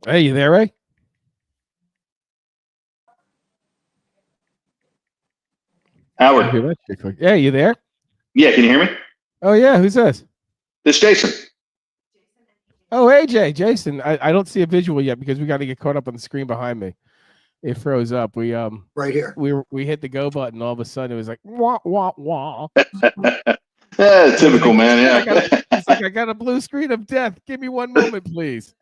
Hey, you there, Ray? Howard. Okay, that's pretty quick. Yeah, you there? Yeah, can you hear me? Oh yeah, who's this? This Jason. Oh, AJ, Jason. I don't see a visual yet because we got to get caught up on the screen behind me. It froze up. Right here. We hit the go button. All of a sudden, it was like wah wah wah. Yeah, typical, Like, man. I got a, Yeah. he's like, I got a blue screen of death. Give me one moment, please.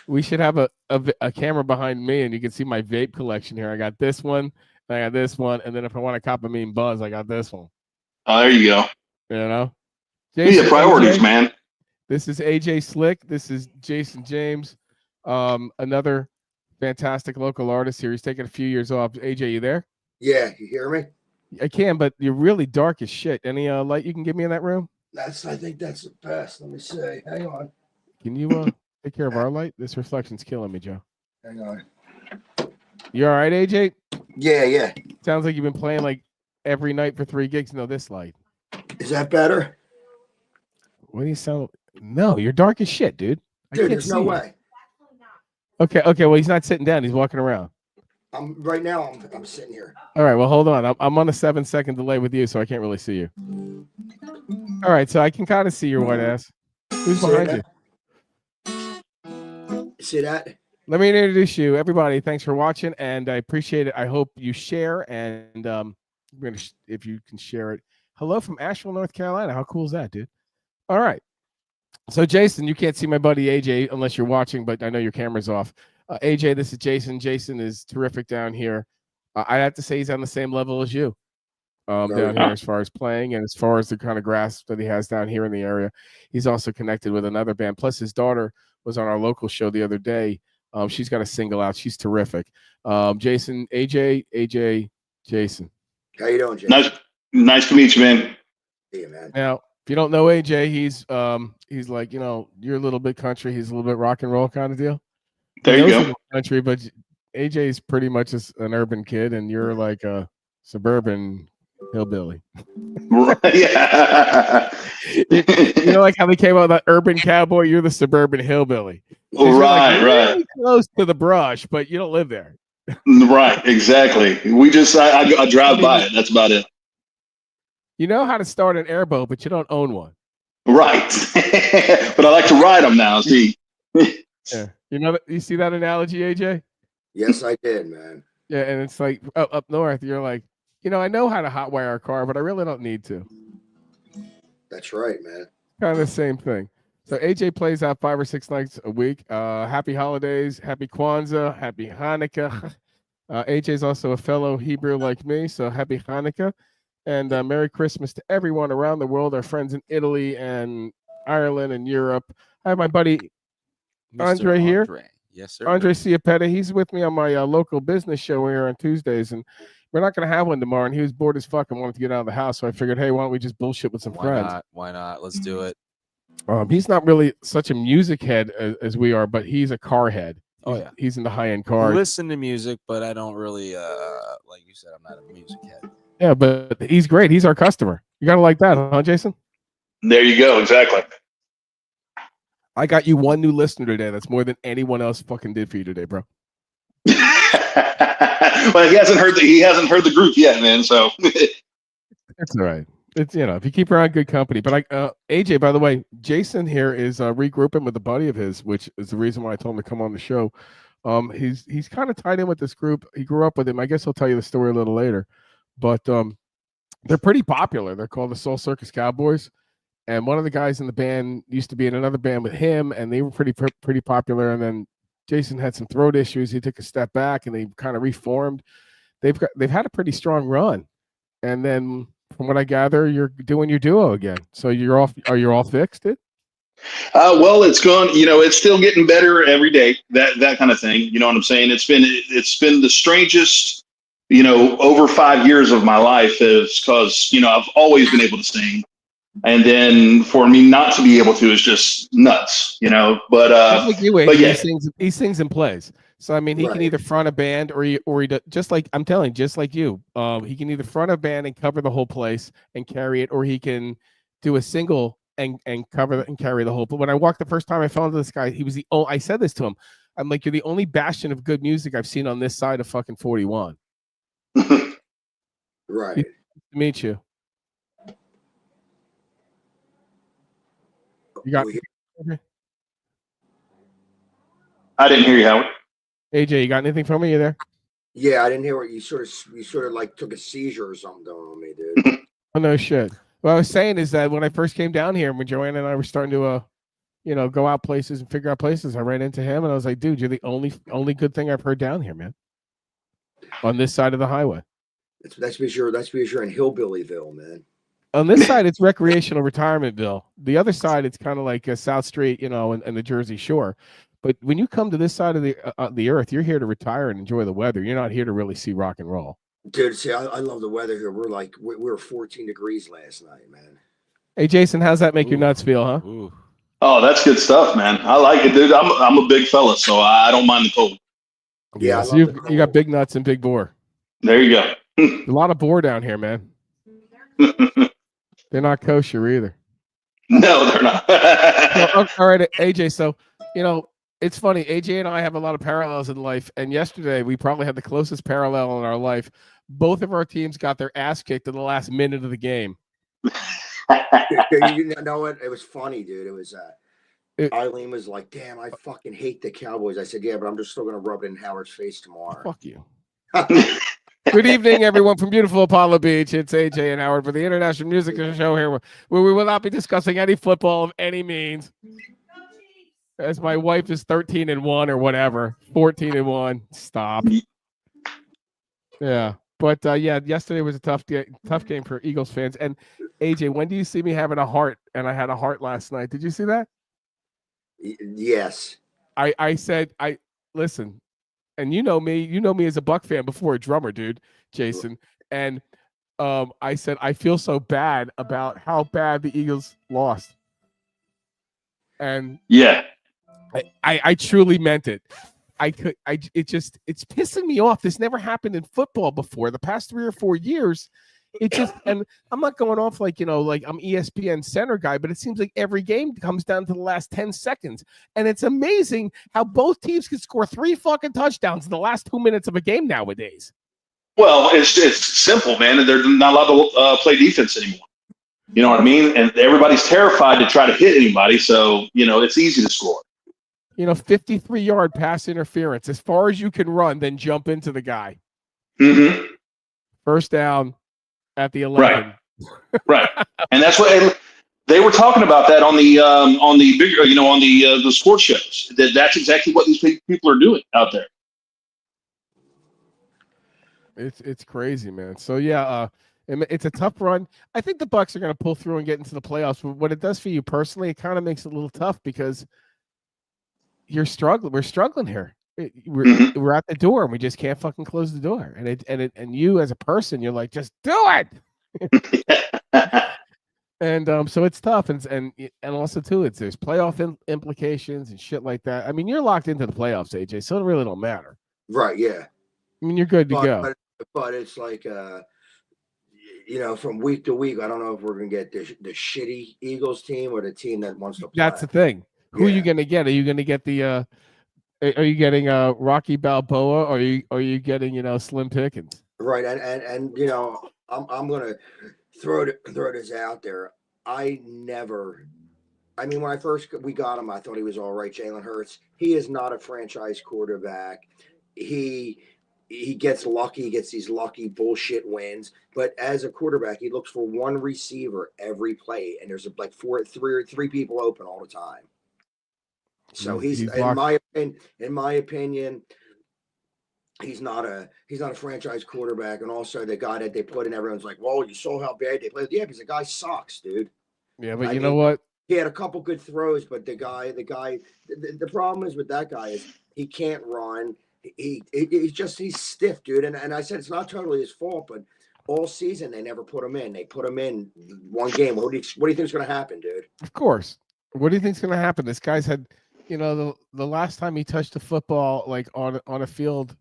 We should have a camera behind me, and you can see my vape collection here. I got this one, and I got this one, and then if I want a cop of mean buzz, I got this one. Oh, there you go. You know, Yeah, Jason, priorities, AJ, man. this is AJ Slick. This is Jason James, another fantastic local artist here. He's taking a few years off. AJ, you there? Yeah, you hear me? I can, but you're really dark as shit. Any light you can give me in that room? I think that's the best. Let me see. Hang on. Can you take care of our light? This reflection's killing me, Joe. Hang on. You all right, AJ? Yeah. Sounds like you've been playing like every night for 3 gigs. No, this light. Is that better? What do you sound? No, you're dark as shit, dude. Dude, there's no way. Okay. Well, he's not sitting down. He's walking around. Right now. I'm sitting here. All right. Well, hold on. I'm on a 7-second delay with you, so I can't really see you. All right. So I can kind of see your white ass. Who's behind you? See that? Let me introduce you, everybody. Thanks for watching, and I appreciate it. I hope you share, and we're gonna if you can share it. Hello from Asheville, North Carolina. How cool is that, dude? All right. So, Jason, you can't see my buddy AJ unless you're watching, but I know your camera's off. AJ, this is Jason. Jason is terrific down here. I have to say he's on the same level as you down here as far as playing and as far as the kind of grasp that he has down here in the area. He's also connected with another band. Plus, his daughter was on our local show the other day. She's got a single out. She's terrific. Jason, AJ, Jason. How you doing, Jason? Nice to meet you, man. Hey, man. Now, if you don't know AJ, he's like, you're a little bit country. He's a little bit rock and roll kind of deal. There you go. Country, but AJ is pretty much an urban kid, and you're like a suburban hillbilly. Yeah. You know, like how they came out with that urban cowboy. You're the suburban hillbilly. Right, like really close to the brush, but you don't live there. Right, exactly. I drive by it. That's about it. You know how to start an airboat, but you don't own one. Right. But I like to ride them now. See. Yeah. You see that analogy, AJ? Yes, I did, man. Yeah, and it's like up north, you're like, I know how to hotwire a car, but I really don't need to. That's right, man. Kind of the same thing. So AJ plays out 5 or 6 nights a week. Happy holidays, happy Kwanzaa, happy Hanukkah. AJ's also a fellow Hebrew like me, so happy Hanukkah. And Merry Christmas to everyone around the world, our friends in Italy and Ireland and Europe. I have my buddy Andre here. Yes, sir. Andre Ciapetta. He's with me on my local business show here on Tuesdays, and we're not going to have one tomorrow. And he was bored as fuck and wanted to get out of the house, so I figured, hey, why don't we just bullshit with some friends? Why not? Let's do it. He's not really such a music head as we are, but he's a car head. Oh yeah, he's into high-end cars. Listen to music, but I don't really like you said. I'm not a music head. Yeah, but he's great. He's our customer. You gotta like that, huh, Jason? There you go. Exactly. I got you one new listener today. That's more than anyone else fucking did for you today, bro. Well, he hasn't heard the group yet, man. So it's all right. It's if you keep around good company. But AJ, by the way, Jason here is regrouping with a buddy of his, which is the reason why I told him to come on the show. He's kind of tied in with this group. He grew up with him. I guess he'll tell you the story a little later. But they're pretty popular. They're called the Soul Circus Cowboys. And one of the guys in the band used to be in another band with him, and they were pretty popular. And then Jason had some throat issues. He took a step back, and they kind of reformed. They've had a pretty strong run. And then, from what I gather, you're doing your duo again. So you're off. Are you all fixed? It? Well, it's gone. It's still getting better every day. That kind of thing. You know what I'm saying? It's been the strangest. Over 5 years of my life is because I've always been able to sing. And then for me not to be able to is just nuts, But like you, but yeah, he sings and plays. So I mean, he can either front a band or he just like I'm telling, just like you. He can either front a band and cover the whole place and carry it, or he can do a single and cover and carry the whole. But when I walked the first time I fell into this guy, he was the I said this to him. I'm like, you're the only bastion of good music I've seen on this side of fucking 41. Right. Nice to meet you. You got I didn't hear you, Howard. AJ, you got anything for me? You there? Yeah, I didn't hear what you sort of like took a seizure or something going on me, dude. Oh no shit. What I was saying is that when I first came down here, when Joanna and I were starting to go out places and figure out places, I ran into him and I was like, dude, you're the only good thing I've heard down here, man. On this side of the highway. That's because you're in Hillbillyville, man. On this side, it's recreational retirementville. The other side, it's kind of like South Street, and the Jersey Shore. But when you come to this side of the earth, you're here to retire and enjoy the weather. You're not here to really see rock and roll. Dude, see, I love the weather here. We were 14 degrees last night, man. Hey, Jason, how's that make your nuts feel, huh? Ooh. Oh, that's good stuff, man. I like it, dude. I'm a big fella, so I don't mind the cold. Yeah, so you got big nuts and big boar. There you go. A lot of boar down here, man. They're not kosher either. No, they're not. All right, AJ. So, it's funny. AJ and I have a lot of parallels in life. And yesterday, we probably had the closest parallel in our life. Both of our teams got their ass kicked in the last minute of the game. You know what? It was funny, dude. It was Eileen was like, damn, I fucking hate the Cowboys. I said, yeah, but I'm just still going to rub it in Howard's face tomorrow. Fuck you. Good evening, everyone from beautiful Apollo Beach. It's AJ and Howard for the International Music Show here, where we will not be discussing any football of any means. As my wife is 13-1 or whatever, 14-1. Stop. Yeah, but yesterday was a tough game for Eagles fans. And AJ, when do you see me having a heart? And I had a heart last night. Did you see that? Yes. I said, listen. And you know me as a Buck fan before a drummer, dude, Jason. And I said, I feel so bad about how bad the Eagles lost. And yeah, I truly meant it. It's pissing me off. This never happened in football before. The past 3 or 4 years, and I'm not going off like I'm ESPN center guy, but it seems like every game comes down to the last 10 seconds. And it's amazing how both teams can score 3 fucking touchdowns in the last 2 minutes of a game nowadays. Well, it's simple, man. They're not allowed to play defense anymore. You know what I mean? And everybody's terrified to try to hit anybody. So, it's easy to score. 53-yard pass interference. As far as you can run, then jump into the guy. Mm-hmm. First down at the 11. Right. And that's what they were talking about that on the bigger, on the sports shows. That's exactly what these people are doing out there. It's crazy, man. So yeah, it's a tough run. I think the Bucs are going to pull through and get into the playoffs. But what it does for you personally, it kind of makes it a little tough because you're struggling. We're struggling here. We're at the door and we just can't fucking close the door. And you as a person, you're like, just do it. And so it's tough. And also too, there's playoff implications and shit like that. I mean, you're locked into the playoffs, AJ, so it really don't matter. Right. Yeah. I mean, you're good to go. But it's like, from week to week, I don't know if we're going to get the shitty Eagles team or the team that wants to play. That's the thing. Who are you going to get? Are you going to get the are you getting Rocky Balboa or are you getting, Slim Pickens? Right. And I'm going to throw this out there. When we got him, I thought he was all right. Jalen Hurts. He is not a franchise quarterback. He gets lucky. He gets these lucky bullshit wins. But as a quarterback, he looks for one receiver every play, and there's like three people open all the time. So he's in my opinion, he's not a franchise quarterback. And also the guy that they put in, everyone's like, "Well, you saw how bad they played." Yeah, because the guy sucks, dude. Yeah, but know what? He had a couple good throws, but the problem is with that guy is he can't run. He's stiff, dude. And I said it's not totally his fault, but all season they never put him in. They put him in one game. What do you think is going to happen, dude? Of course. What do you think is going to happen? This guy's had, the last time he touched a football like on a field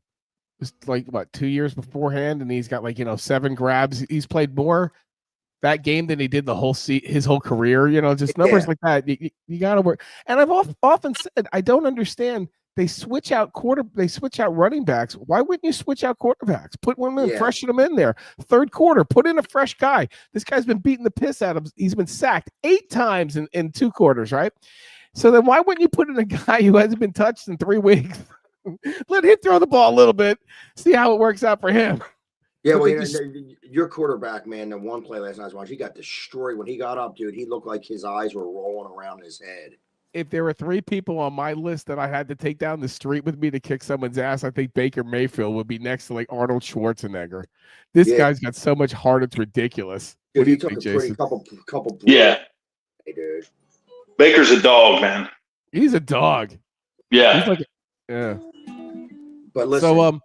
was like 2 years beforehand, and he's got 7 grabs. He's played more that game than he did the whole his whole career. You know, just numbers like that. You got to work. And I've often said I don't understand. They switch out running backs. Why wouldn't you switch out quarterbacks? Put one in, freshen them in there. Third quarter, put in a fresh guy. This guy's been beating the piss out of him. He's been sacked 8 times in 2 quarters, right? So then why wouldn't you put in a guy who hasn't been touched in 3 weeks? Let him throw the ball a little bit, see how it works out for him. Yeah, well, your quarterback, man, the one play last night I was watching, he got destroyed. When he got up, dude, he looked like his eyes were rolling around his head. If there were 3 people on my list that I had to take down the street with me to kick someone's ass, I think Baker Mayfield would be next to like Arnold Schwarzenegger. This guy's got so much heart, it's ridiculous. Dude, what do you took think, a pretty Jason? couple. Yeah. Hey, dude. Baker's a dog, man. He's a dog. Yeah. He's like, yeah. But listen, so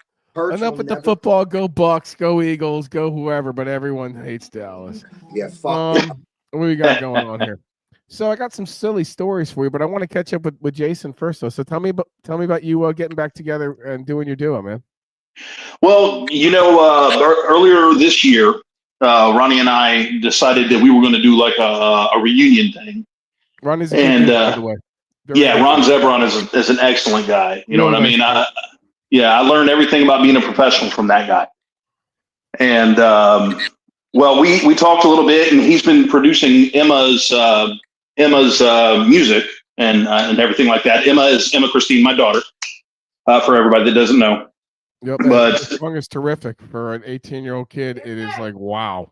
enough with the football. Go Bucks, go Eagles, go whoever. But everyone hates Dallas. Yeah, fuck. What we got going on here? So I got some silly stories for you, but I want to catch up with Jason first, though. So tell me about you getting back together and doing your duo, man. Well, earlier this year, Ronnie and I decided that we were going to do like a reunion thing. Ronnie's a good dude, by the way. Ron Zebron is an excellent guy. You know what I mean? I learned everything about being a professional from that guy. And we talked a little bit, and he's been producing Emma's music and everything like that. Emma is Emma Christine, my daughter. For everybody that doesn't know. Yep, but the song is terrific for an 18-year-old kid. It is like wow.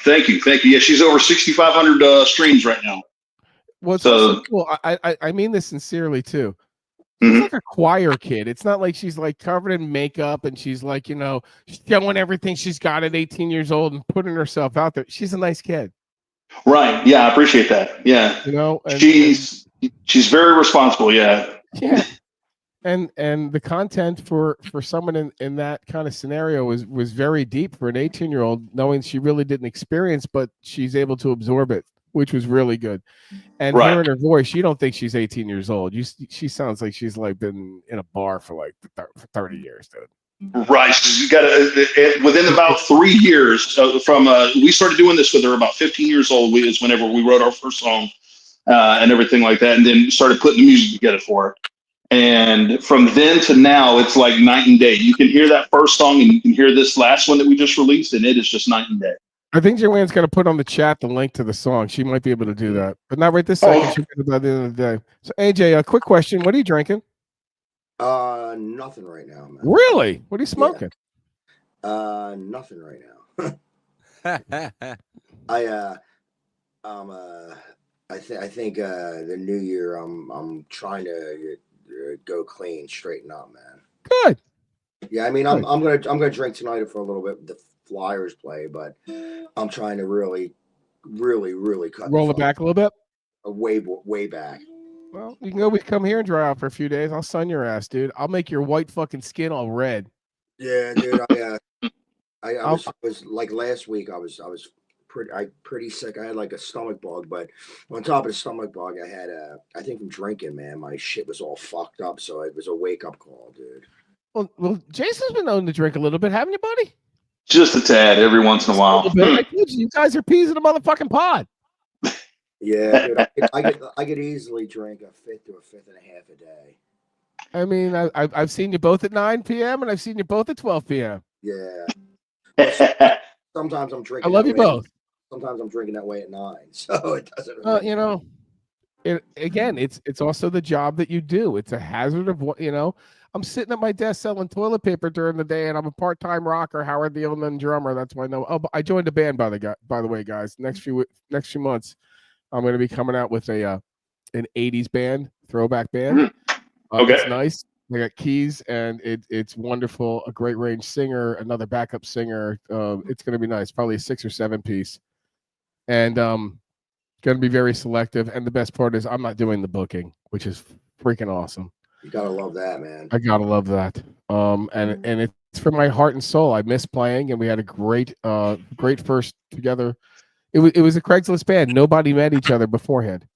Thank you. Yeah, she's over 6,500 streams right now. Well, it's also cool. I mean this sincerely too. She's like a choir kid. It's not like she's like covered in makeup and she's like, showing everything she's got at 18 years old and putting herself out there. She's a nice kid. Right. Yeah, I appreciate that. Yeah. She's very responsible. Yeah. Yeah. And the content for someone in that kind of scenario was very deep for an 18-year-old, knowing she really didn't experience, but she's able to absorb it, which was really good. And hearing her voice, you don't think she's 18 years old. She sounds like she's like been in a bar for like 30 years, dude. Right. She's got within about 3 years from we started doing this with her about 15 years old. Is whenever we wrote our first song and everything like that, and then started putting the music together for her. And from then to now, it's like night and day. You can hear that first song and you can hear this last one that we just released, and it is just night and day. I think Joanne's going to put on the chat the link to the song. She might be able to do that, but not right this second. She'll get it by the end of the day. So, AJ, a quick question. What are you drinking? Nothing right now, man. Really? What are you smoking? Yeah. Nothing right now. I think the new year I'm trying to go clean, straighten up, man. Good. Yeah, I mean I'm gonna drink tonight for a little bit. The Flyers play, but I'm trying to really cut. Roll it back a little bit. Way back. Well, you can always come here and dry out for a few days. I'll sun your ass, dude. I'll make your white fucking skin all red. Yeah, dude. I was like last week. I was pretty sick. I had like a stomach bug, but on top of the stomach bug, I had I think from drinking, man, my shit was all fucked up. So it was a wake up call, dude. Well, Jason's been known to drink a little bit, haven't you, buddy? Just a tad every once in a while. I told you guys are peas in a motherfucking pod. Yeah, dude, I could easily drink a fifth to a fifth and a half a day. I mean, I've seen you both at 9 p.m. and I've seen you both at 12 p.m. Yeah. Sometimes I'm drinking. I love you both. Sometimes I'm drinking that way at 9, so it doesn't. Really it's also the job that you do. It's a hazard of what I'm sitting at my desk selling toilet paper during the day, and I'm a part-time rocker, Howard the Oldman drummer. That's why I know. Oh, but I joined a band by the way, guys. Next few months, I'm going to be coming out with an 80s band, throwback band. Okay, it's nice. They got keys, and it's wonderful. A great range singer, another backup singer. It's going to be nice. Probably a 6 or 7 piece, and going to be very selective. And the best part is I'm not doing the booking, which is freaking awesome. You gotta love that, man. I gotta love that. And it's for my heart and soul. I miss playing, and we had a great first together. It was a Craigslist band. Nobody met each other beforehand.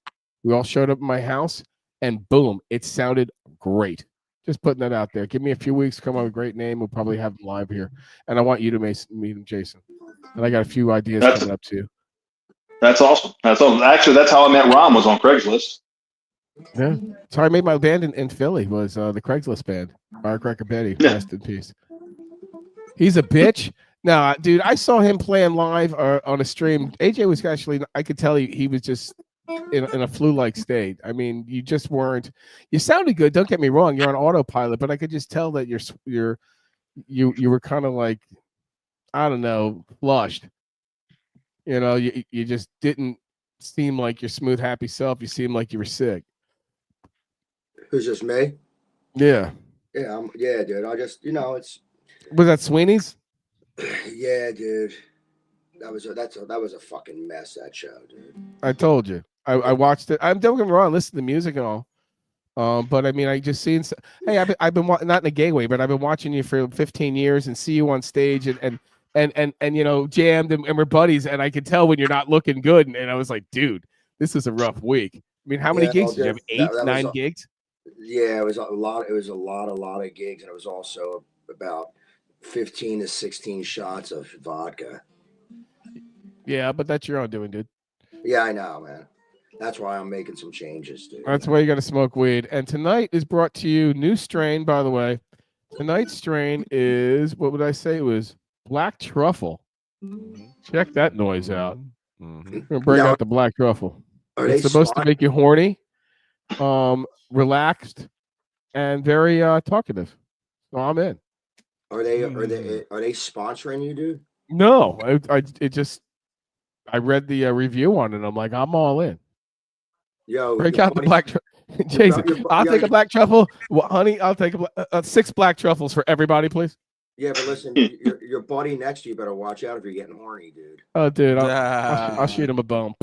We all showed up at my house, and boom, it sounded great. Just putting that out there. Give me a few weeks. Come on, a great name. We'll probably have him live here, and I want you to meet him, Jason. And I got a few ideas coming up too. That's awesome. That's awesome. Actually, that's how I met Ron, was on Craigslist. Yeah. So I made my band in Philly was the Craigslist band. Firecracker Betty, rest in peace. He's a bitch. No, dude, I saw him playing live on a stream. AJ was actually, I could tell he was just in a flu-like state. I mean, you just weren't. You sounded good. Don't get me wrong. You're on autopilot, but I could just tell that you were kind of like, I don't know, flushed. You know, you just didn't seem like your smooth, happy self. You seemed like you were sick. Who's this, me? Yeah. Yeah, yeah, dude. I just, it's. Was that Sweeney's? Yeah, dude. That was a fucking mess, that show, dude. I told you. I watched it. Don't get me wrong. Listen to the music and all. But I mean, I just seen. Hey, I've been not in a gay way, but I've been watching you for 15 years and see you on stage and jammed and we're buddies. And I could tell when you're not looking good. And I was like, dude, this is a rough week. I mean, how many gigs did you have? 8, 9 gigs? Yeah, it was a lot. It was a lot of gigs, and it was also about 15 to 16 shots of vodka. Yeah, but that's your own doing, dude. Yeah, I know, man. That's why I'm making some changes, dude. That's why you got to smoke weed. And tonight is brought to you, new strain, by the way. Tonight's strain is, what would I say? It was black truffle. Check that noise out. I'm gonna bring out the black truffle. It's supposed to make you horny, relaxed, and very talkative. So I'm in. Are they sponsoring you, dude? No, I read the review on it. I'm like, I'm all in. Yo, break out the black Jason. I'll take a black truffle. Well, honey, I'll take 6 black truffles for everybody, please. Yeah, but listen, your buddy next to you better watch out if you're getting horny, dude. Oh, dude, I'll shoot him a bone.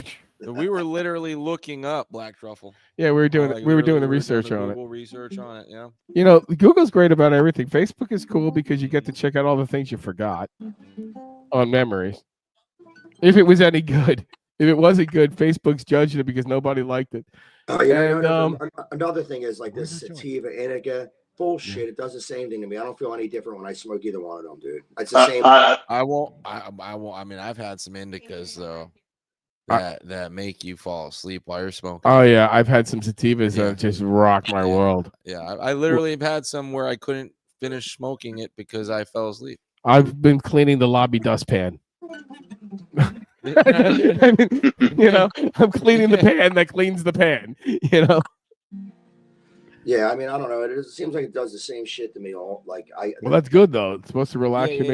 We were literally looking up black truffle. Yeah, we were doing the research on it. Google research on it. Yeah. You know, Google's great about everything. Facebook is cool because you get to check out all the things you forgot on memories. If it was any good. If it wasn't good, Facebook's judging it because nobody liked it. Another thing is like this sativa indica bullshit. It does the same thing to me. I don't feel any different when I smoke either one of them, dude. It's the same. I won't. I mean, I've had some indicas though that make you fall asleep while you're smoking. Oh yeah, I've had some sativas that just rock my world. Yeah, I literally have had some where I couldn't finish smoking it because I fell asleep. I've been cleaning the lobby dustpan. I mean, I'm cleaning the pan that cleans the pan. Yeah, I mean, I don't know. It seems like it does the same shit to me. Well, that's good though. It's supposed to relax you,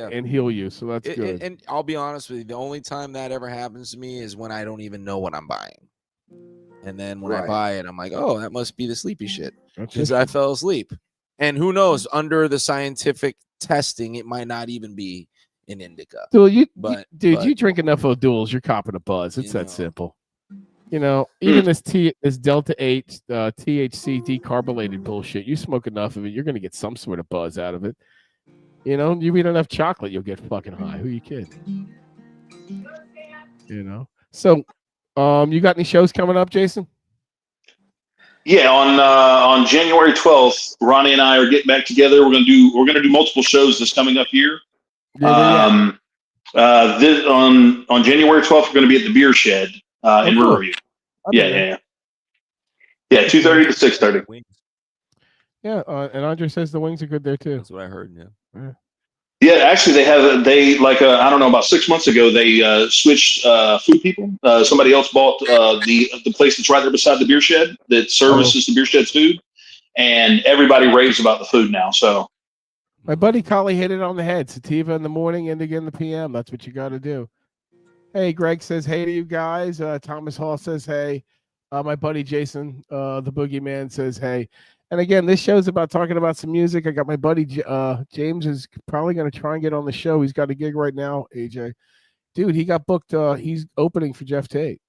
and heal you. So that's good. And I'll be honest with you, the only time that ever happens to me is when I don't even know what I'm buying. And then when I buy it, I'm like, oh, that must be the sleepy shit because I fell asleep. And who knows? Under the scientific testing, it might not even be an indica. Dude, you drink enough O'Doul's, you're copping a buzz. It's that simple. Even this Delta 8 THC decarbonated bullshit, you smoke enough of it, you're going to get some sort of buzz out of it. You eat enough chocolate, you'll get fucking high. Who you kidding? So, you got any shows coming up, Jason? Yeah, on January 12th, Ronnie and I are getting back together. We're gonna do multiple shows this coming up here. On January 12th, we're gonna be at the Beer Shed in Riverview. Yeah, 2:30 to 6:30. Yeah, and Andre says the wings are good there too. That's what I heard. Yeah. Yeah, actually, I don't know, about 6 months ago, they switched food people. Somebody else bought the place that's right there beside the Beer Shed that services the Beer Shed's food, and everybody raves about the food now. So, my buddy Collie hit it on the head. Sativa in the morning and again in the PM. That's what you got to do. Hey, Greg says hey to you guys. Thomas Hall says hey. My buddy Jason, the Boogeyman, says hey. And again, this show's about talking about some music. I got my buddy James is probably going to try and get on the show. He's got a gig right now, AJ. Dude, he got booked. He's opening for Jeff Tate.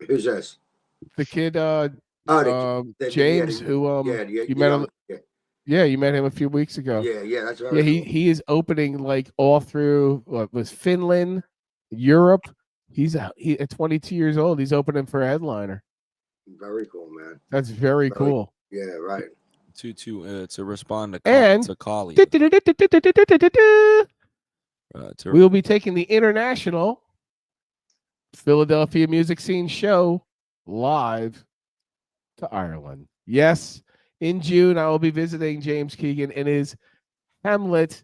Who's this? The kid, James, who you met him. Yeah, you met him a few weeks ago. Yeah, that's right. Yeah, he is opening like all through was Finland, Europe. He's at 22 years old. He's opening for a headliner. Very cool, man. That's very cool. Yeah, right. to respond to And to Kali. We will be taking the International Philadelphia Music Scene Show live to Ireland. Yes, in June, I will be visiting James Keegan in his Hamlet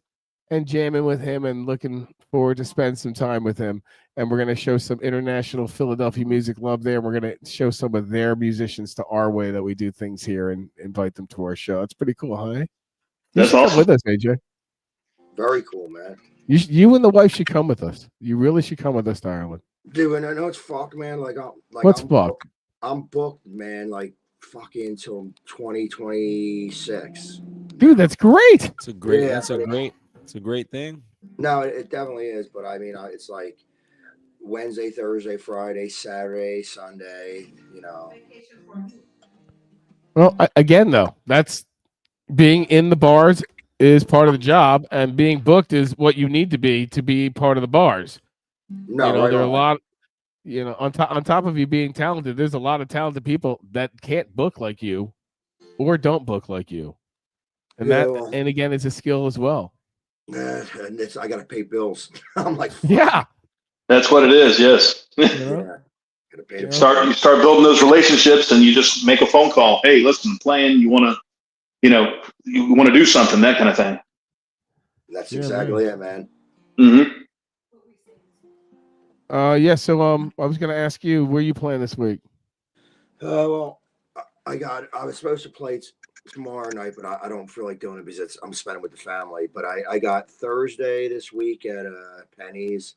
and jamming with him and looking forward to spend some time with him. And we're going to show some international Philadelphia music love there. We're going to show some of their musicians to our way that we do things here and invite them to our show. It's pretty cool, huh? That's awesome. Come with us, AJ. Very cool, man. You and the wife should come with us. You really should come with us to Ireland. Dude, and I know it's fucked, man. What's fucked? I'm booked, man. Like fucking until 2026. Dude, that's great. It's a great. Yeah, it's a great thing. No, it definitely is. But I mean, it's like Wednesday, Thursday, Friday, Saturday, Sunday. You know. Well, again, though, that's being in the bars is part of the job, and being booked is what you need to be part of the bars. No, you know, right there are on. a lot. You know, on top of you being talented, there's a lot of talented people that can't book like you, or don't book like you, and and again, it's a skill as well. And I got to pay bills. I'm like, fuck. Yeah, that's what it is. Yes. Yeah. You start building those relationships, and you just make a phone call. Hey, listen, I'm playing. You want to do something, that kind of thing. That's exactly it, man. Mm-hmm. Yeah. So I was gonna ask you, where you playing this week? Well, I was supposed to play tomorrow night, but I don't feel like doing it because I'm spending with the family. But I got Thursday this week at Penny's.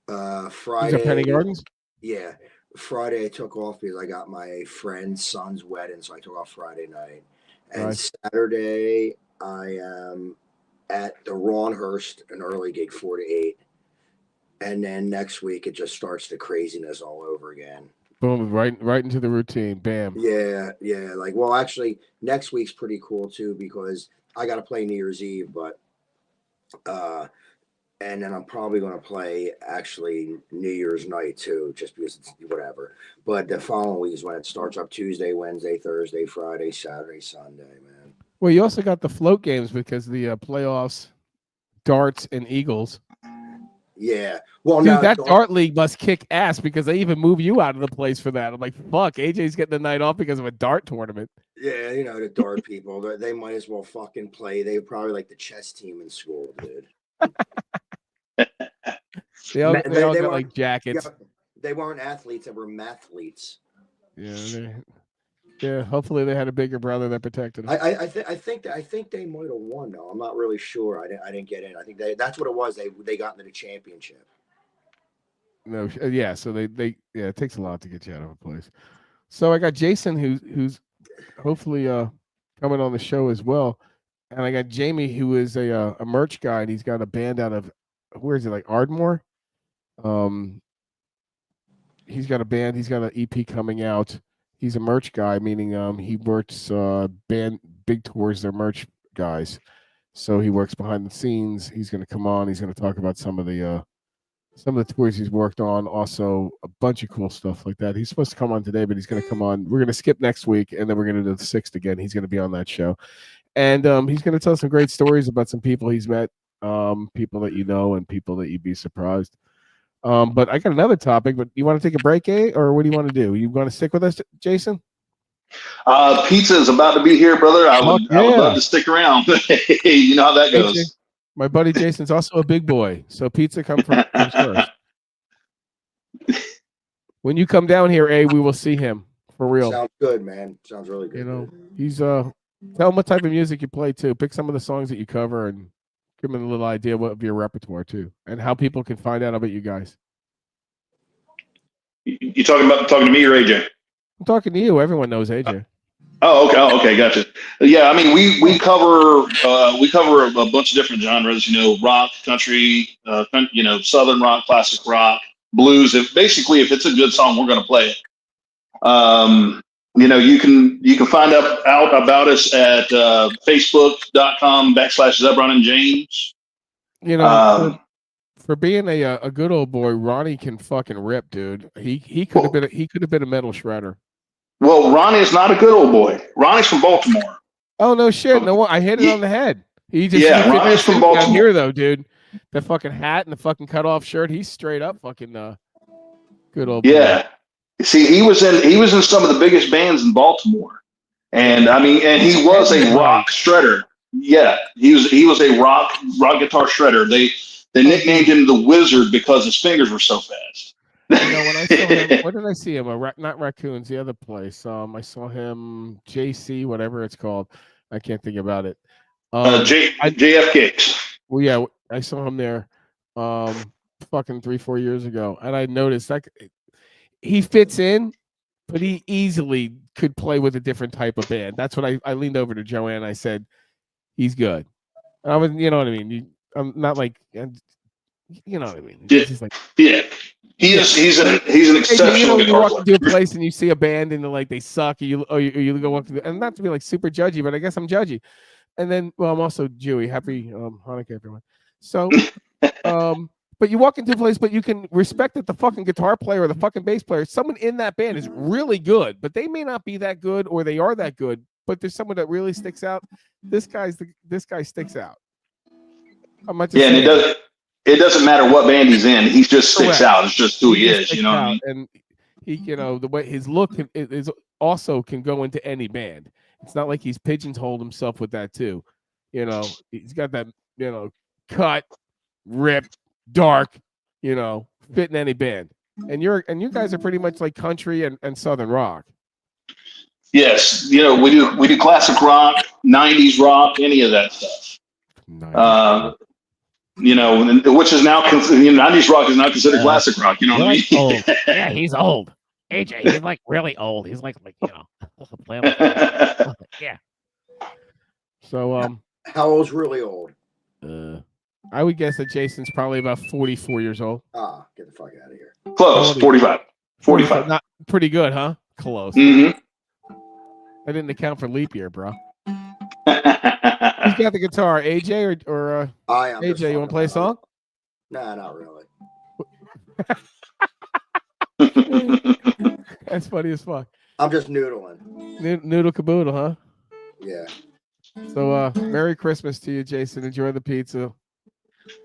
Friday. Penny Gardens? Yeah. Friday I took off because I got my friend's son's wedding, so I took off Friday night. And Nice. Saturday I am at the Ronhurst, an early gig 4 to 8. And then next week it just starts the craziness all over again. Boom, right into the routine. Bam. Yeah. Like, well, actually, next week's pretty cool too because I got to play New Year's Eve, but and then I'm probably going to play actually New Year's night too, just because it's whatever. But the following week is when it starts up Tuesday, Wednesday, Thursday, Friday, Saturday, Sunday, man. Well, you also got the float games because the playoffs, darts and Eagles. Yeah. Well, dude, that dart league must kick ass because they even move you out of the place for that. I'm like, fuck, AJ's getting the night off because of a dart tournament. Yeah, you know, the dart people, they might as well fucking play. They probably like the chess team in school, dude. They all got like jackets. Yeah, they weren't athletes; they were mathletes. Yeah. Hopefully, they had a bigger brother that protected them. I think they might have won though. I'm not really sure. I didn't get in. I think that's what it was. They got into the championship. No, yeah. So they it takes a lot to get you out of a place. So I got Jason who's hopefully coming on the show as well, and I got Jamie who is a merch guy, and he's got a band out of where is it, like Ardmore. He's got a band. He's got an EP coming out. He's a merch guy, meaning he works band big tours. They're merch guys, so he works behind the scenes. He's going to come on. He's going to talk about some of the tours he's worked on. Also, a bunch of cool stuff like that. He's supposed to come on today, but he's going to come on. We're going to skip next week, and then we're going to do the 6th again. He's going to be on that show, and he's going to tell some great stories about some people he's met, people that you know, and people that you'd be surprised. But I got another topic, but you want to take a break, or what do you want to do? You want to stick with us, Jason? Pizza is about to be here, brother. I would love to stick around. You know how that goes. My buddy Jason's also a big boy, so pizza comes first. When you come down here, we will see him for real. Sounds good, man. Sounds really good. You know, he's tell him what type of music you play too. Pick some of the songs that you cover and give him a little idea of your repertoire too, and how people can find out about you guys. You talking to me or AJ? I'm talking to you. Everyone knows AJ. Okay, gotcha. Yeah, I mean we cover a bunch of different genres. You know, rock, country, southern rock, classic rock, blues. If it's a good song, we're going to play it. You can find out about us at facebook.com/Zebron and James. You know, for being a good old boy, Ronnie can fucking rip, dude. He could have been a metal shredder. Well, Ronnie is not a good old boy. Ronnie's from Baltimore. Oh no shit! No, I hit it on the head. He just Ryan's from Baltimore. Down here though, dude. The fucking hat and the fucking cut off shirt. He's straight up fucking good old boy. See, he was in some of the biggest bands in Baltimore, and I mean, and he was a rock shredder. Yeah, he was a rock guitar shredder. They nicknamed him the Wizard because his fingers were so fast. You know, when I saw him, what did I see him? Not Raccoons, the other place. I saw him JC, whatever it's called. I can't think about it. JF Cakes. Well, yeah, I saw him there, fucking 3-4 years ago, and I noticed that he fits in, but he easily could play with a different type of band. That's what I leaned over to Joanne. I said, he's good. And I was, you know what I mean. I'm not like, you know what I mean. He's like, he's an exceptional. You walk into a place and you see a band and like they suck, or you go walk through, and not to be like super judgy, but I guess I'm judgy. And then, well, I'm also Jewy. Happy Hanukkah, everyone. So, but you walk into a place, but you can respect that the fucking guitar player or the fucking bass player, someone in that band is really good, but they may not be that good, or they are that good, but there's someone that really sticks out. This guy sticks out. I'm not just saying. And it doesn't matter what band he's in. He just sticks out. It's just who he is. You know what I mean? And he, the way his look is also can go into any band. It's not like he's pigeonholed himself with that too. He's got that, cut, rip, dark, fit in any band. And you guys are pretty much like country and southern rock. Yes, we do classic rock, 90s rock, any of that stuff. Which is now 90s rock is now considered classic rock. You know what I mean? Old. Yeah, he's old. AJ, he's like really old. He's like yeah. So how old's really old? I would guess that Jason's probably about 44 years old. Get the fuck out of here. Close, 45. 45. Not pretty good, huh? Close. Mm-hmm. I didn't account for leap year, bro. Who's got the guitar? AJ or I am. AJ, you want to play a song? Nah, not really. That's funny as fuck. I'm just noodling. Noodle caboodle, huh? Yeah. So, Merry Christmas to you, Jason. Enjoy the pizza.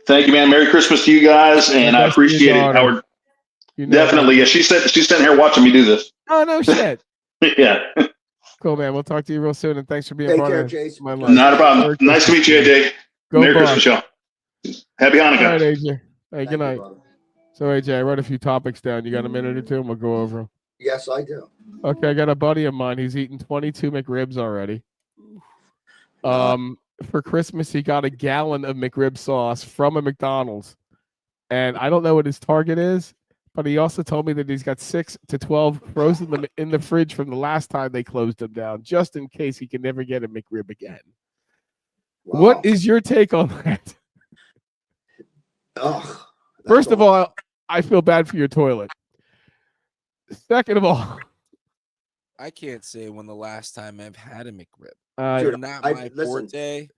Thank you, man. Merry Christmas to you guys, and I appreciate it, Howard. Definitely. Yeah, she's sitting here watching me do this. Oh, no shit. Yeah. Cool, man. We'll talk to you real soon, and thanks for being part of my life. Not a problem. Nice to meet you, AJ. Merry Christmas, y'all. Happy Hanukkah. All right, AJ. Hey, good night. So, AJ, I wrote a few topics down. You got a minute or two, and we'll go over them. Yes, I do. Okay, I got a buddy of mine. He's eaten 22 McRibs already. For Christmas, he got a gallon of McRib sauce from a McDonald's, and I don't know what his target is, but he also told me that he's got 6 to 12 frozen in the fridge from the last time they closed them down, just in case he can never get a McRib again. Wow. What is your take on that? First of all, I feel bad for your toilet. Second of all, I can't say when the last time I've had a McRib. Dude, not my forte.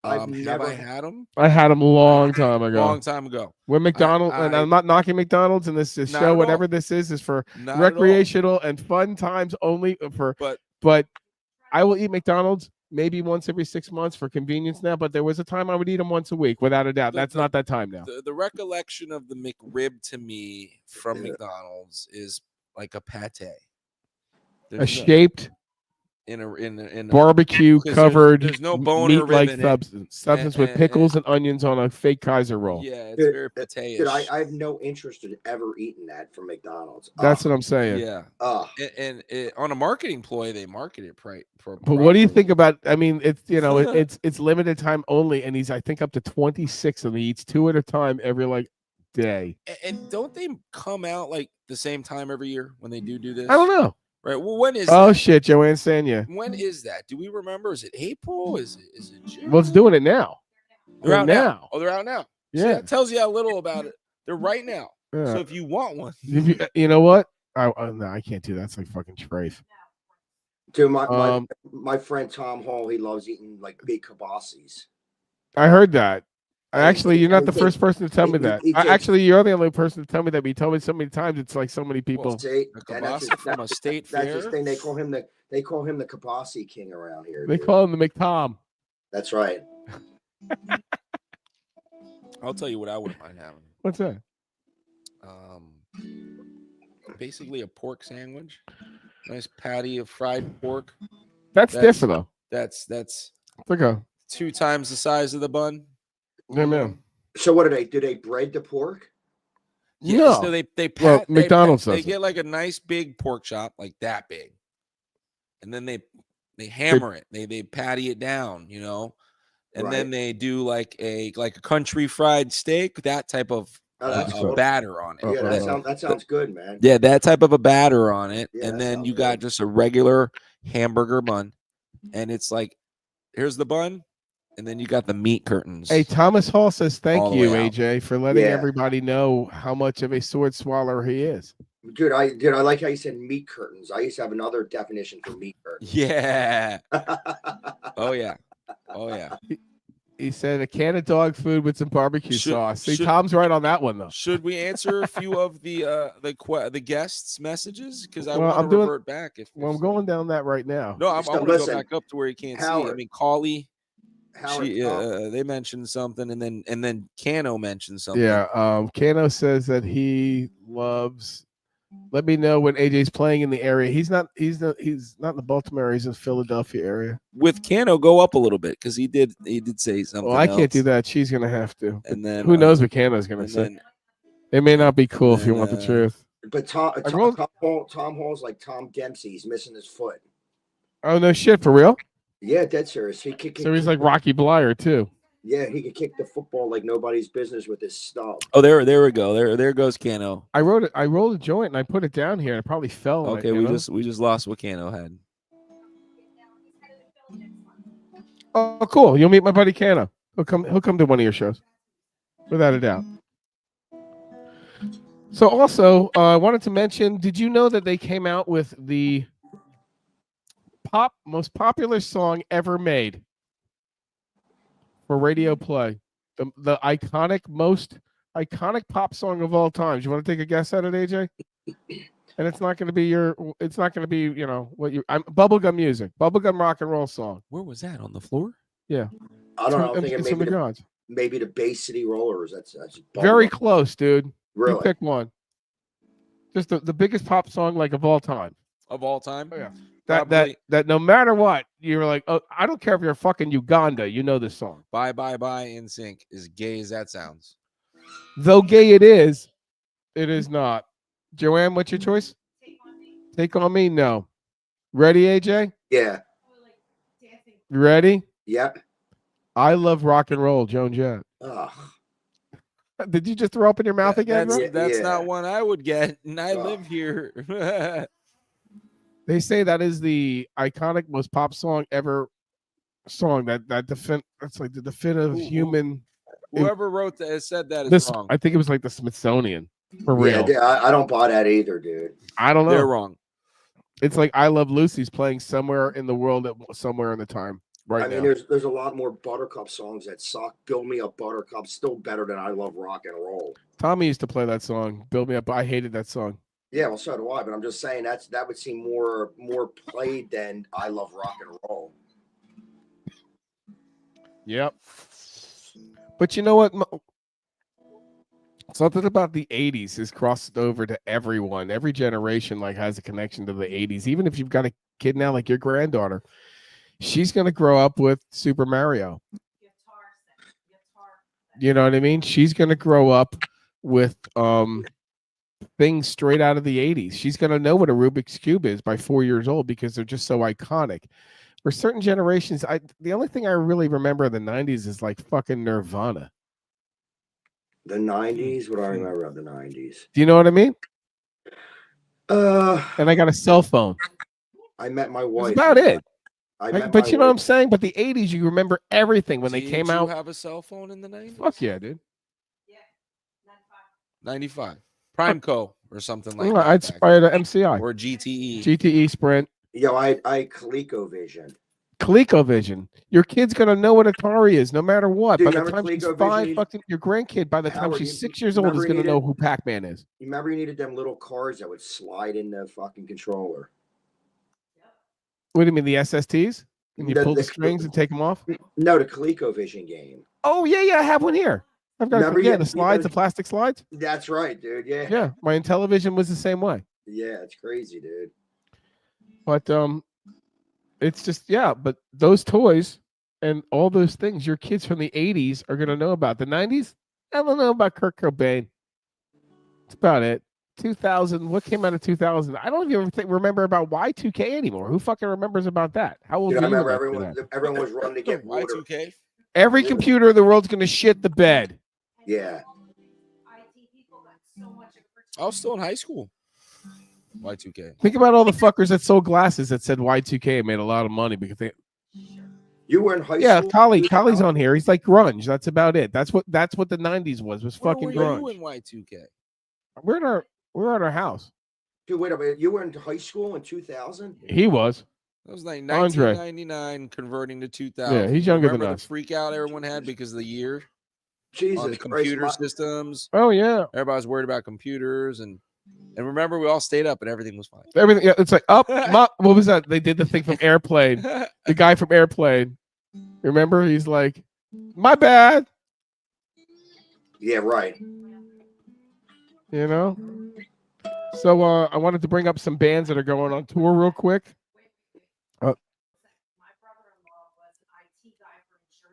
Have I had them? I had them a long time ago. Long time ago. When McDonald's, and I'm not knocking McDonald's, and this show, whatever this is for recreational and fun times only. But I will eat McDonald's maybe once every 6 months for convenience now. But there was a time I would eat them once a week, without a doubt. That's not that time now. The recollection of the McRib to me from McDonald's is like a pate. Shaped in a barbecue covered there's no bone meat-like or substance with pickles and onions on a fake Kaiser roll. Yeah, it's very pate-ish. Dude, I have no interest in ever eating that from McDonald's. That's what I'm saying. Yeah. And on a marketing ploy, they market it for. But what do you think about? I mean, it's it's limited time only, and he's I think up to 26, and he eats 2 at a time every day. And don't they come out like the same time every year when they do this? I don't know. Right. Well, when is? Oh shit, Joanne Sanya. When is that? Do we remember? Is it April? Is it June? Well, it's doing it now. They're out now. Oh, they're out now. Yeah, so that tells you a little about it. They're right now. Yeah. So if you want one, you know what? No, I can't do that. It's like fucking trafe. Dude, my friend Tom Hall, he loves eating like big kibasi's. I heard that. Actually, you're not the first person to tell me he- that. he takes- Actually, you're the only person to tell me that. But you told me so many times. It's like so many people. See, The and that's Kabasi from a state that's fair. his thing. They call him the Kabasi King around here. They dude. call him the McTom. That's right. I'll tell you what I wouldn't mind having. What's that? Basically a pork sandwich, nice patty of fried pork. That's different though. That's It's like a 2 times the size of the bun. yeah, man. So what do they do? They bread the pork? Yeah, No. so they Well, pat, McDonald's they does it. get like a nice big pork chop, like that big, and then they hammer it. They patty it down, you know, and then they do like a country fried steak, that type of that's a cool. batter on it. Yeah, that sounds good, man. Yeah, that type of a batter on it, Yeah, and that then sounds you got good. just a regular hamburger bun, and it's like, here's the bun, and then you got the meat curtains. Hey, Thomas Hall says All thank the you, way out. AJ, for letting Yeah. everybody know how much of a sword swallower he is. Dude, I like how you said meat curtains. I used to have another definition for meat curtains. Yeah. Oh yeah. Oh yeah. He said a can of dog food with some barbecue sauce. See, should- Tom's right on that one though. Should we answer a few of the guests' messages? Because I Well, want I'm to doing- revert back. Well, I'm going down that right now. No, I So want to go listen, back up to where you can't see. I Howard. mean, Callie, Howard, they mentioned something, and then Cano mentioned something. Yeah, Kano says that he loves. Let me know when AJ's playing in the area. He's not in the Baltimore area. He's in the Philadelphia area. With Cano, go up a little bit because he did say something. Well, I can't do else. that. She's gonna have to. And then Who knows what Kano's gonna and say? then- It may not be cool if you then, want the truth. but Tom Hall's like Tom Dempsey. He's missing his foot. Oh no, shit, for real? Yeah, dead serious. So he's like Rocky Blyer too. Yeah, he could kick the football like nobody's business with his stub. Oh, there we go. There goes Cano. I rolled a joint and I put it down here and it probably fell. on it, Okay, you we know? just lost what Cano had. Oh, cool. You'll meet my buddy Cano. He'll come to one of your shows, without a doubt. So also, I wanted to mention. Did you know that they came out with the most popular song ever made for radio play? The most iconic pop song of all time. Do you want to take a guess at it, AJ? And it's not going to be bubblegum music, bubblegum rock and roll song. Where was that, on the floor? Yeah. I don't know. I'm thinking It's in the garage. maybe the Bay City Rollers. That's Very close, dude. really. You pick one. Just the biggest pop song like of all time. Of all time? Oh, yeah. Probably. That no matter what, you're like, oh, I don't care if you're fucking Uganda, you know this song. Bye in sync, as gay as that sounds. Though gay it is not. Joanne, what's your choice? Take on Me? No. Ready, AJ? Yeah. You ready? Yep. I Love Rock and Roll, Joan Jett. Ugh. Did you just throw up in your mouth again? That's, bro? that's Yeah. not one I would get, and I Ugh. live here. They say that is the iconic, most pop song ever. That's like the definitive human. Whoever wrote that said that is This wrong. I think it was like the Smithsonian for real. Yeah, I don't buy that either, dude. I don't know. They're wrong. It's like I Love Lucy's playing somewhere in the world somewhere in the time right I mean, now. there's a lot more Buttercup songs that suck. Build Me Up Buttercup, still better than I Love Rock and Roll. Tommy used to play that song, Build Me Up. I hated that song. Yeah, well, so do I. But I'm just saying that would seem more played than I Love Rock and Roll. Yep. But you know what? Something about the 80s has crossed over to everyone. Every generation like has a connection to the 80s. Even if you've got a kid now like your granddaughter, she's going to grow up with Super Mario. You know what I mean? She's going to grow up with things straight out of the 80s. She's going to know what a Rubik's Cube is by 4 years old because they're just so iconic. For certain generations, the only thing I really remember of the 90s is like fucking Nirvana. The 90s? What do I remember of the 90s? Do you know what I mean? And I got a cell phone. I met my That's wife. about it. But But you know what I'm saying? But the 80s, you remember everything when they Did came you out. have a cell phone in the 90s? Fuck yeah, dude. 95. Primeco or something like Well, that. I'd back aspire to then. MCI. Or GTE. GTE Sprint. Yo, I had ColecoVision. ColecoVision. Your kid's gonna know what Atari is, no matter what. Dude, By you the remember time she's ColecoVision? fucking your grandkid, by the time Howard, she's 6 years old, is gonna know who Pac-Man is. You remember you needed them little cards that would slide in the fucking controller. What do you mean, the SSTs? And you pull the The- strings and take them off? No, the ColecoVision game. Oh yeah, I have one here. I've got Remember the slides, the plastic slides. That's right, dude. Yeah. Yeah, my Intellivision was the same way. Yeah, it's crazy, dude. But it's just but those toys and all those things your kids from the 80s are gonna know about. The 90s, I don't know about Kurt Cobain. That's about it. 2000, what came out of 2000? I don't even remember about Y2K anymore. Who fucking remembers about that? How old Dude, I are you? remember everyone was running to get water. Y2K. Every computer in the world's gonna shit the bed. Yeah. I was still in high school. Y2K. Think about all the fuckers that sold glasses that said Y2K and made a lot of money because they. You were in high Yeah, school. Kali's on here. He's like grunge. That's about it. That's what the 90s was fucking grunge. Where were you in Y2K? We're at our house. Dude, wait a minute. You were in high school in 2000? He was. That was like Andre. 1999 converting to 2000. Yeah, he's younger Remember than the us. freak out everyone had because of the year Jesus on the Christ, computer systems. Oh yeah. Everybody was worried about computers and remember we all stayed up and everything was fine. Everything. Yeah, it's like up. What was that? They did the thing from Airplane. The guy from Airplane. Remember? He's like, my bad. Yeah, right. You know. So I wanted to bring up some bands that are going on tour real quick.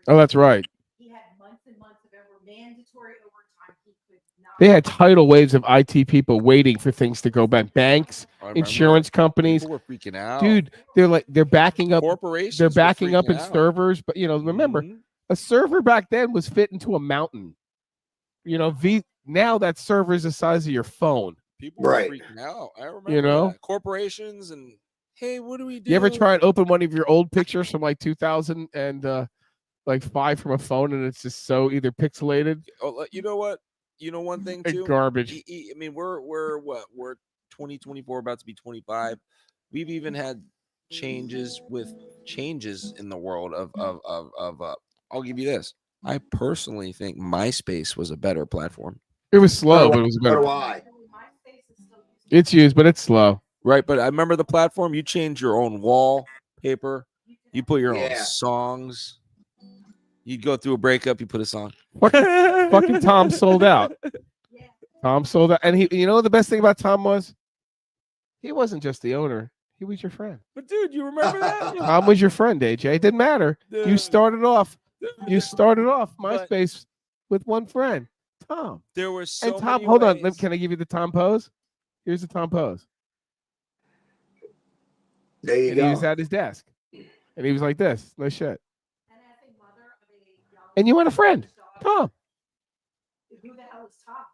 Oh, that's right. He had months and months of mandatory overtime. He could not. They had tidal waves of IT people waiting for things to go back. Banks, insurance companies. People were freaking out. Dude, they're backing up. Corporations. They're backing up in out. servers. But remember, a server back then was fit into a mountain. Now that server is the size of your phone. People were freaking out. I remember that. Corporations and hey, what do we do? You ever try and open one of your old pictures from like 2000 and like 5 from a phone and it's just so either pixelated? Oh, you know what? You know one thing too? Garbage. I mean, we're what? We're 2024, about to be 25. We've even had changes in the world of I'll give you this. I personally think MySpace was a better platform. It was slow, but it was better. So do I. It's used, but it's slow. Right, but I remember the platform. You change your own wallpaper. You put your own songs. You'd go through a breakup. You put a song. Fucking Tom sold out. Tom sold out, and the best thing about Tom was, he wasn't just the owner. He was your friend. But dude, you remember that? Tom was your friend, AJ. It didn't matter. Dude. You started off MySpace with one friend, Tom. There was so and Tom. many Hold ways. on. Can I give you the Tom pose? Here's the Tom pose. There you go. He was at his desk, and he was like this. No shit. And you had a friend, Tom. Who the hell is Tom?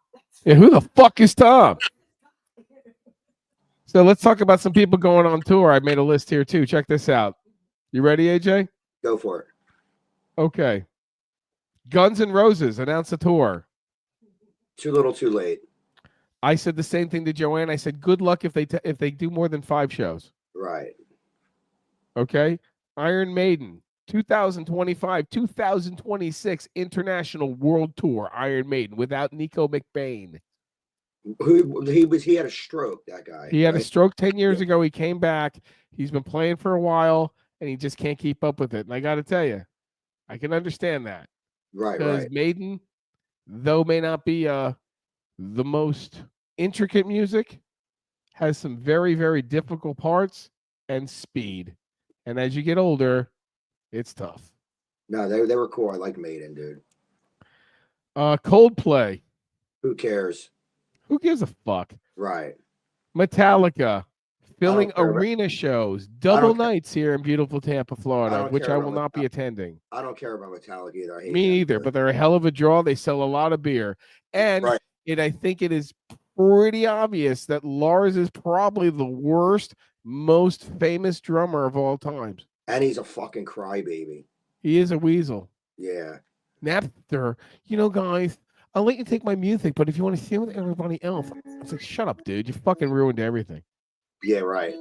Yeah, who the fuck is Tom? So let's talk about some people going on tour. I made a list here too. Check this out. You ready, AJ? Go for it. Okay. Guns N' Roses announced a tour. Too little, too late. I said the same thing to Joanne. I said, good luck if they do more than 5 shows. Right. Okay. Iron Maiden, 2025, 2026 International World Tour. Iron Maiden without Nico McBain. He had a stroke, that guy. He had a stroke 10 years ago. He came back. He's been playing for a while, and he just can't keep up with it. And I got to tell you, I can understand that. Right, because Maiden, though may not be the most intricate music, has some very, very difficult parts and speed. And as you get older, it's tough. No, they were cool. I like Maiden, dude. Coldplay. Who cares? Who gives a fuck? Right. Metallica. Filling arena shows, double nights here in beautiful Tampa, Florida, which I will not be attending. I don't care about Metallica either. I hate Me either, but they're a hell of a draw. They sell a lot of beer. And I think it is pretty obvious that Lars is probably the worst, most famous drummer of all times. And he's a fucking crybaby. He is a weasel. Yeah. Napster, guys, I'll let you take my music, but if you want to share with everybody else, it's like, shut up, dude. You fucking ruined everything. Yeah, right.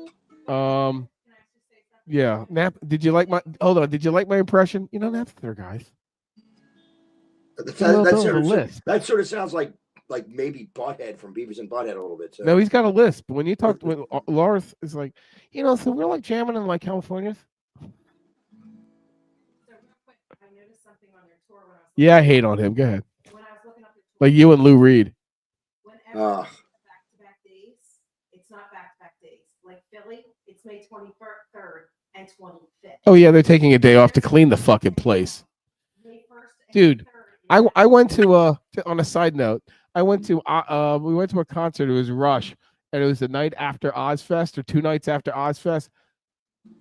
Yeah, Did you like my? Hold on. Did you like my impression? You know, Napster, guys. That sort of sounds like maybe Butthead from Beavis and Butthead a little bit too. No, he's got a lisp. When you talk, when Lars is like, so we're like jamming in like California. So real quick, I noticed something on their tour when I was Yeah, I hate on him. Go ahead. when I was looking up the tour. Like you and Lou Reed. Whenever back-to-back days, it's not back-to-back days. Like Philly, it's May 23rd and 25th. Oh yeah, they're taking a day off to clean the fucking place. May 1st and Dude, 3rd I went to on a side note, we went to a concert. It was Rush, and it was the night after Ozfest or 2 nights after Ozfest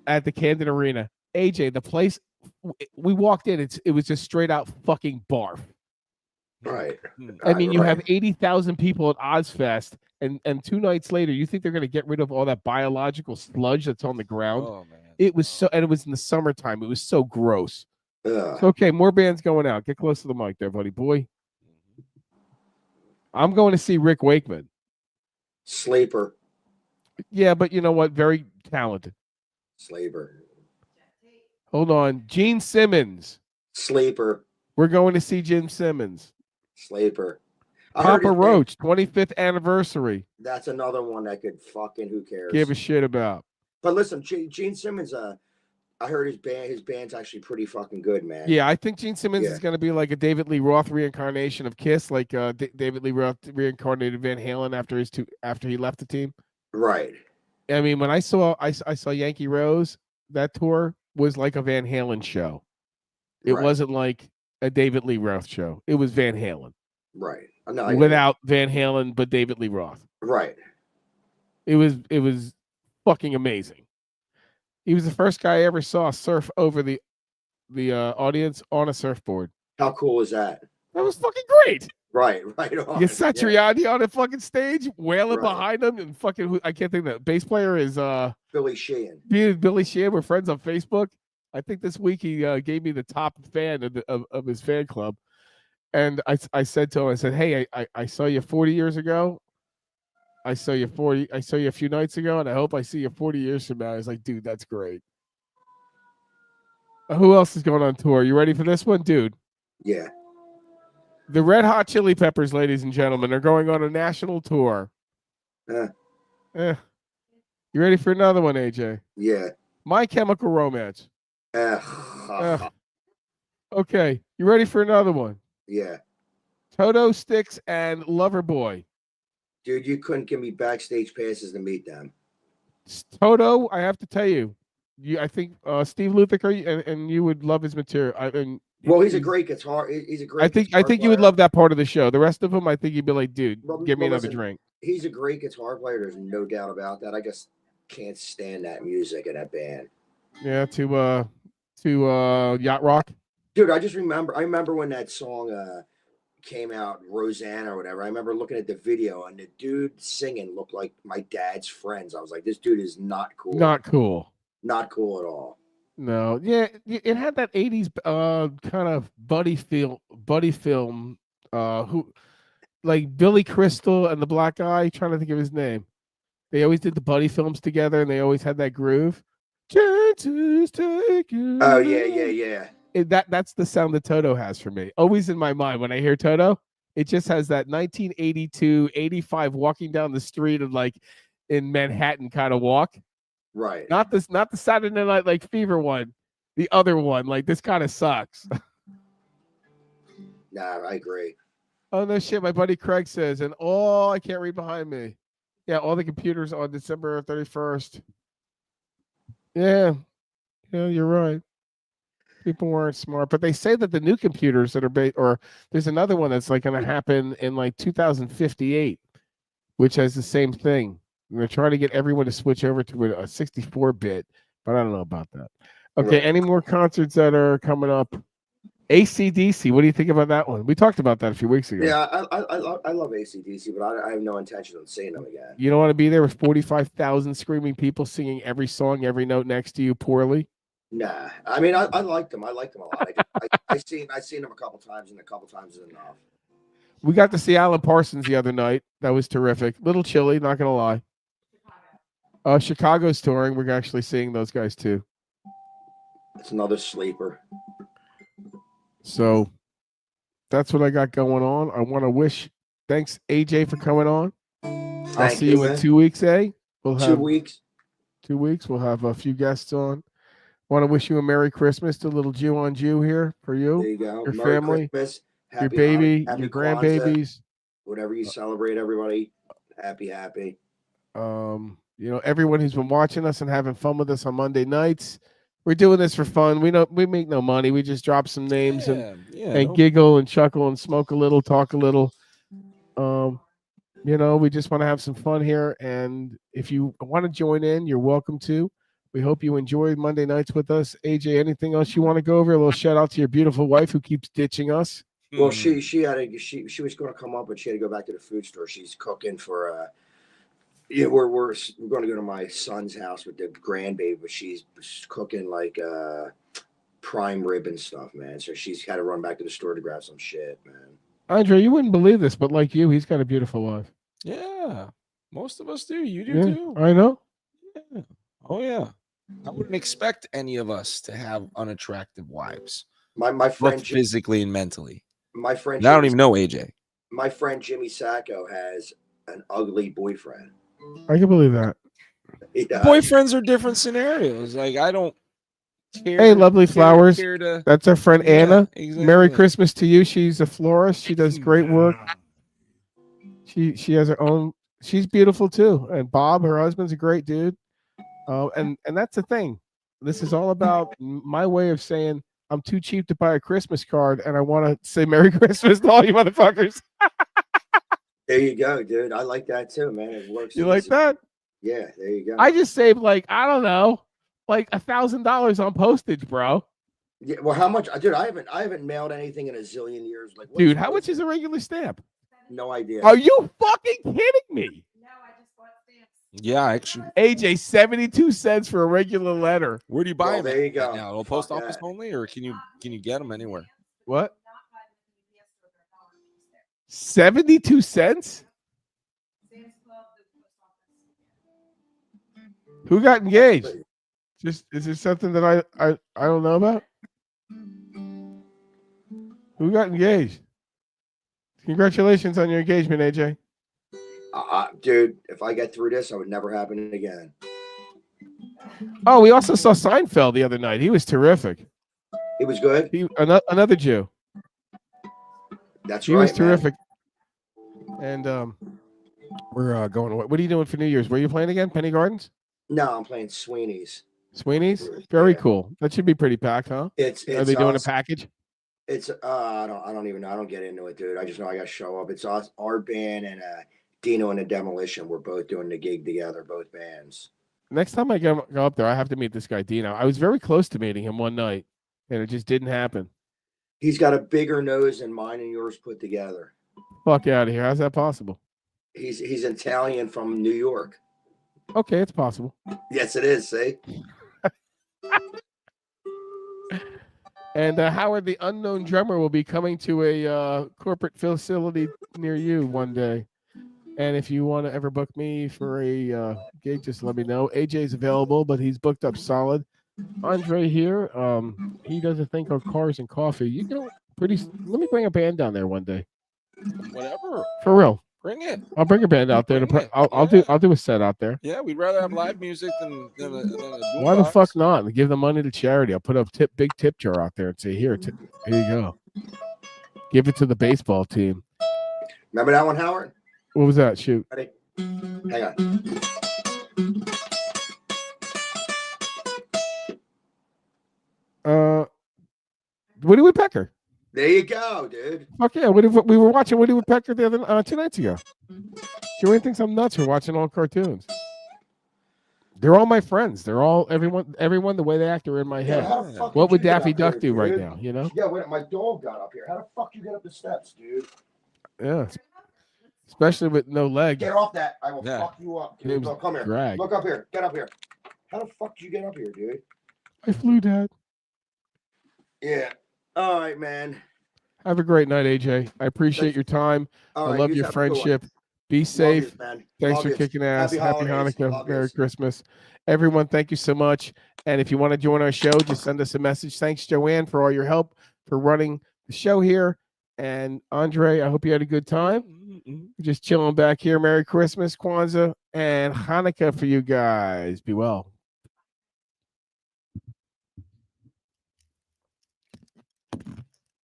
at the Camden Arena. AJ, the place we walked in, it was just straight out fucking barf. Right. I mean, you have 80,000 people at Ozfest, and 2 nights later, you think they're going to get rid of all that biological sludge that's on the ground? Oh man. It was and it was in the summertime. It was so gross. Ugh. So, okay, more bands going out. Get close to the mic there, buddy boy. I'm going to see Rick Wakeman. Sleeper. Yeah, but you know what? Very talented. Sleeper. Hold on. Gene Simmons. Sleeper. We're going to see Jim Simmons. Sleeper. Papa Roach, 25th anniversary. That's another one that could who cares? Give a shit about. But listen, Gene Simmons, I heard his band's actually pretty fucking good, man. Yeah, I think Gene Simmons is going to be like a David Lee Roth reincarnation of Kiss, like David Lee Roth reincarnated Van Halen after he left the team. Right. I mean, when I saw Yankee Rose, that tour was like a Van Halen show. It wasn't like a David Lee Roth show. It was Van Halen. Right. No, without Van Halen, but David Lee Roth. Right. It was fucking amazing. He was the first guy I ever saw surf over the audience on a surfboard. How cool is that? That was fucking great. Right on. You get Satriani on the fucking stage, wailing behind him, and fucking I can't think of that bass player is Billy Sheehan. Billy Sheehan. We're friends on Facebook. I think this week he gave me the top fan of his fan club. And I said to him, I said, hey, I saw you 40 years ago. I saw you a few nights ago, and I hope I see you 40 years from now. I was like, dude, that's great. Who else is going on tour? You ready for this one, dude? Yeah. The Red Hot Chili Peppers, ladies and gentlemen, are going on a national tour. You ready for another one, AJ? Yeah. My Chemical Romance. Okay, you ready for another one? Yeah. Toto, Styx, and Loverboy. Dude, you couldn't give me backstage passes to meet them. Toto, I have to tell you, I think Steve Lukather and you would love his material. Well, he's a great guitar. He's a great. I think you would love that part of the show. The rest of them, I think you'd be like, dude, give me another drink. He's a great guitar player. There's no doubt about that. I just can't stand that music and that band. Yeah, to Yacht Rock. Dude, I remember when that song came out, Rosanna or whatever. I remember looking at the video and the dude singing looked like my dad's friends. I was like, this dude is not cool. Not cool. Not cool at all. No, yeah, it had that 80s kind of buddy film who like Billy Crystal and the black guy, trying to think of his name. They always did the buddy films together and they always had that groove. Chances taken. Oh yeah. That's the sound that Toto has for me. Always in my mind when I hear Toto, it just has that 1982, 85 walking down the street of like in Manhattan kind of walk. Right. Not the Saturday Night like Fever one. The other one, like this kind of sucks. Nah, I agree. Oh no shit, my buddy Craig says, and I can't read behind me. Yeah, all the computers on December 31st. Yeah, you're right. People weren't smart, but they say that the new computers that are or there's another one that's like going to happen in like 2058, which has the same thing. They're trying to get everyone to switch over to a 64-bit, but I don't know about that. Okay, right. Any more concerts that are coming up? AC/DC, what do you think about that one? We talked about that a few weeks ago. Yeah, I love AC/DC, but I have no intention of seeing them again. You don't want to be there with 45,000 screaming people singing every song, every note next to you poorly? Nah, I mean, I like them. I like them a lot. I've seen them a couple times, and a couple times is enough. We got to see Alan Parsons the other night. That was terrific. Little chilly, not gonna lie. Chicago's touring. We're actually seeing those guys too. It's another sleeper. So that's what I got going on. I want to wish. Thanks, AJ, for coming on. I'll see you in 2 weeks, eh? We'll have 2 weeks. 2 weeks. We'll have a few guests on. Want to wish you a Merry Christmas to little Jew on Jew here for you. There you go. Your Merry family, Christmas, your happy baby, happy your Kwanzaa, grandbabies. whatever you celebrate, everybody. Happy. Everyone who's been watching us and having fun with us on Monday nights. We're doing this for fun. We make no money. We just drop some names and giggle and chuckle and smoke a little, talk a little. We just want to have some fun here. And if you want to join in, you're welcome to. We hope you enjoy Monday nights with us. AJ, anything else you want to go over? A little shout out to your beautiful wife who keeps ditching us. Well, she was going to come up, but she had to go back to the food store. She's cooking for we're going to go to my son's house with the grandbaby, but she's cooking like prime rib and stuff, man. So she's had to run back to the store to grab some shit, man. Andre, you wouldn't believe this, but like you, he's got a beautiful wife. Yeah, most of us do. You do too. I know. Yeah. Oh yeah. I wouldn't expect any of us to have unattractive wives. My friend, physically and mentally. My friend, I don't even know AJ. My friend Jimmy Sacco has an ugly boyfriend. I can believe that. Boyfriends are different scenarios. Like I don't care. Hey, lovely flowers. That's our friend Anna. Exactly. Merry Christmas to you. She's a florist. She does great work. She has her own. She's beautiful too. And Bob, her husband's a great dude. And that's the thing. This is all about my way of saying I'm too cheap to buy a Christmas card, and I want to say Merry Christmas to all you motherfuckers. There you go, dude. I like that too, man. It works. You like that? Yeah, there you go. I just saved I don't know, $1,000 on postage, bro. Yeah, well, how much? Dude, I haven't mailed anything in a zillion years. Dude, how much is a regular stamp? No idea. Are you fucking kidding me? No, I just bought stamps. Yeah, actually. AJ, 72 cents for a regular letter. Where do you buy them? There you go. Now, post office only, or can you get them anywhere? What? 72 cents? Who got engaged? Is there something that I don't know about? Who got engaged? Congratulations on your engagement, AJ. Dude, if I get through this, I would never happen again. Oh, we also saw Seinfeld the other night. He was terrific. He was good. Another Jew. That's right. He was terrific. Man. And we're going away. What are you doing for New Year's? Where are you playing again? Penny Gardens? No, I'm playing Sweeney's. Sweeney's? Very cool. That should be pretty packed, huh? Are they doing a package? It's I don't even know. I don't get into it, dude. I just know I got to show up. It's us, our band, and Dino and the Demolition. We're both doing the gig together, both bands. Next time I go up there, I have to meet this guy Dino. I was very close to meeting him one night, and it just didn't happen. He's got a bigger nose than mine and yours put together. Fuck out of here! How's that possible? He's Italian from New York. Okay, it's possible. Yes, it is. See. And Howard, the unknown drummer, will be coming to a corporate facility near you one day. And if you want to ever book me for a gig, just let me know. AJ's available, but he's booked up solid. Andre here, he does a thing called Cars and Coffee. Let me bring a band down there one day. Whatever. For real. Bring it. I'll bring a band out there. I'll do a set out there. Yeah, we'd rather have live music than a Why the fuck not? And give the money to charity. I'll put a big tip jar out there and say, here you go. Give it to the baseball team. Remember that one, Howard? What was that? Shoot. Ready? Hang on. Woody Woodpecker. There you go, dude. Fuck yeah. We were watching Woody Woodpecker the other 2 nights ago. Joanne thinks I'm nuts for watching all cartoons. They're all my friends. They're all everyone the way they act are in my head. What would Daffy Duck do right now? You know? Yeah, my dog got up here. How the fuck you get up the steps, dude? Yeah. Especially with no leg. Get off that. I will fuck you up. Dude. Come here. Greg. Look up here. Get up here. How the fuck did you get up here, dude? I flew, Dad. Yeah. All right, man. Have a great night, AJ. I appreciate your time. I love your friendship. Be safe. Man. Thanks Love for yous. kicking ass. Happy Happy holidays. Hanukkah. Love Merry yous. Christmas. Everyone, thank you so much. And if you want to join our show, just send us a message. Thanks, Joanne, for all your help for running the show here. And Andre, I hope you had a good time. Just chilling back here. Merry Christmas, Kwanzaa, and Hanukkah for you guys. Be well.